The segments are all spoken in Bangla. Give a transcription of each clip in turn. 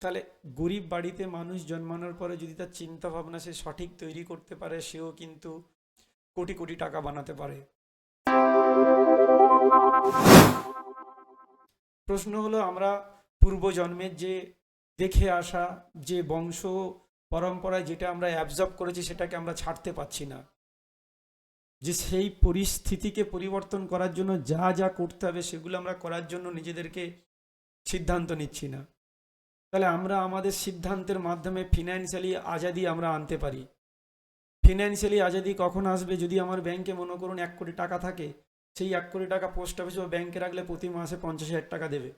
তাহলে গরিব বাড়িতে মানুষ জন্মানোর পরে যদি তার চিন্তা ভাবনা সে সঠিক তৈরি করতে পারে, সেও কিন্তু কোটি কোটি টাকা বানাতে পারে। প্রশ্ন হলো, আমরা পূর্বজন্মের যে দেখে আসা যে বংশ পরম্পরায় যেটা আমরা অ্যাবজর্ব করেছি, সেটাকে আমরা ছাড়তে পারছি না। যে সেই পরিস্থিতিকে পরিবর্তন করার জন্য যা যা করতে হবে সেগুলো আমরা করার জন্য নিজেদেরকে সিদ্ধান্ত নিচ্ছি না। তাহলে আমরা আমাদের সিদ্ধান্তের মাধ্যমে ফিনান্সিয়ালি আজাদি আমরা আনতে পারি। ফিনান্সিয়ালি আজাদি কখন আসবে? যদি আমার ব্যাংকে মনে করুন 1 কোটি টাকা থাকে, সেই 1 কোটি টাকা পোস্ট অফিসে বা ব্যাংকে রাখলে প্রতি মাসে 50,000 টাকা দেবে।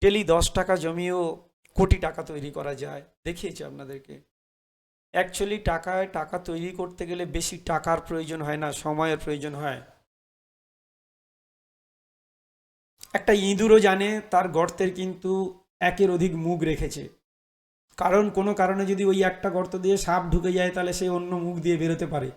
ডেলি 10 টাকা জমিয়েও কোটি টাকা তৈরি করা যায়, দেখিয়েছি আপনাদেরকে। অ্যাকচুয়ালি টাকা তৈরি করতে গেলে বেশি টাকার প্রয়োজন হয় না, সময়ের প্রয়োজন হয়। একটা ইঁদুরও জানে তার গর্তের কিন্তু 1-এর অধিক মুখ রেখেছে, কারণ কোনো কারণে যদি ওই একটা গর্ত দিয়ে সাপ ঢুকে যায়, তাহলে সে অন্য মুখ দিয়ে বেরোতে পারে।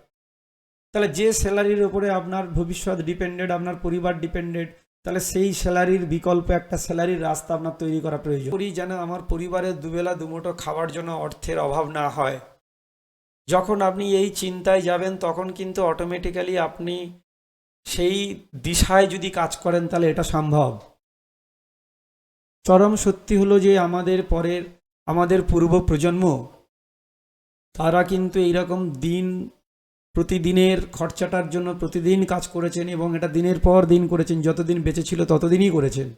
তাহলে যে স্যালারির ওপরে আপনার ভবিষ্যৎ ডিপেন্ডেড, আপনার পরিবার ডিপেন্ডেড, তাহলে সেই স্যালারির বিকল্প একটা স্যালারির রাস্তা আপনার তৈরি করা প্রয়োজন। করি যেন আমার পরিবারের দুবেলা দুমুঠো খাওয়ার জন্য অর্থের অভাব না হয়। যখন আপনি এই চিন্তায় যাবেন, তখন কিন্তু অটোমেটিক্যালি আপনি সেই দিশায় যদি কাজ করেন, তাহলে এটা সম্ভব। চরম সত্যি হলো যে আমাদের পূর্ব প্রজন্ম, তারা কিন্তু এইরকম প্রতিদিনের খরচাটার জন্য প্রতিদিন কাজ করেছেন, এবং এটা দিনের পর দিন করেছেন, যতদিন বেঁচে ছিল ততদিনই করেছেন।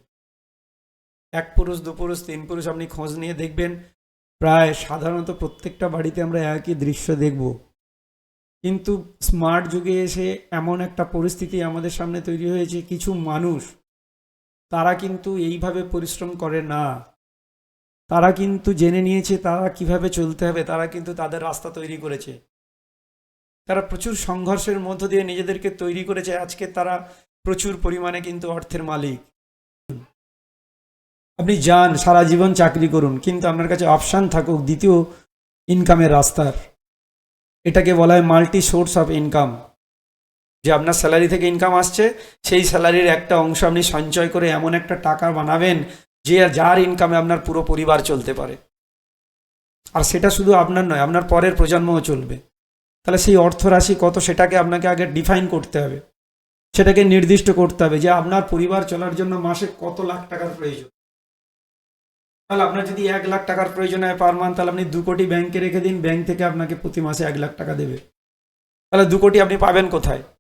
1 পুরুষ 2 পুরুষ 3 পুরুষ আপনি খোঁজ নিয়ে দেখবেন, প্রায় সাধারণত প্রত্যেকটা বাড়িতে আমরা একই দৃশ্য দেখব। কিন্তু স্মার্ট যুগে এসে এমন একটা পরিস্থিতি আমাদের সামনে তৈরি হয়েছে, কিছু মানুষ তারা কিন্তু এইভাবে পরিশ্রম করে না। তারা কিন্তু জেনে নিয়েছে তারা কিভাবে চলতে হবে, তারা কিন্তু তাদের রাস্তা তৈরি করেছে। তারা প্রচুর সংঘর্ষের মধ্য দিয়ে নিজেদেরকে তৈরি করেছে, আজকে তারা প্রচুর পরিমাণে কিন্তু অর্থের মালিক। আপনি যান সারা জীবন চাকরি করুন, কিন্তু আপনার কাছে অপশান থাকুক দ্বিতীয় ইনকামের রাস্তার। এটাকে বলা হয় মাল্টি সোর্স অফ ইনকাম। যে আপনার স্যালারি থেকে ইনকাম আসছে, সেই স্যালারির একটা অংশ আপনি সঞ্চয় করে এমন একটা টাকা বানাবেন যে যার ইনকামে আপনার পুরো পরিবার চলতে পারে। আর সেটা শুধু আপনার নয়, আপনার পরের প্রজন্মও চলবে। তাহলে সেই অর্থরাশি কত, সেটাকে আপনাকে আগে ডিফাইন করতে হবে, সেটাকে নির্দিষ্ট করতে হবে যে আপনার পরিবার চলার জন্য মাসে কত লাখ টাকার প্রয়োজন। তাহলে আপনার যদি 1 লাখ টাকার প্রয়োজন হয় পার মান্থ, তাহলে আপনি 2 কোটি ব্যাংকে রেখে দিন, ব্যাংক থেকে আপনাকে প্রতি মাসে 1 লাখ টাকা দেবে। তাহলে 2 কোটি আপনি পাবেন কোথায়?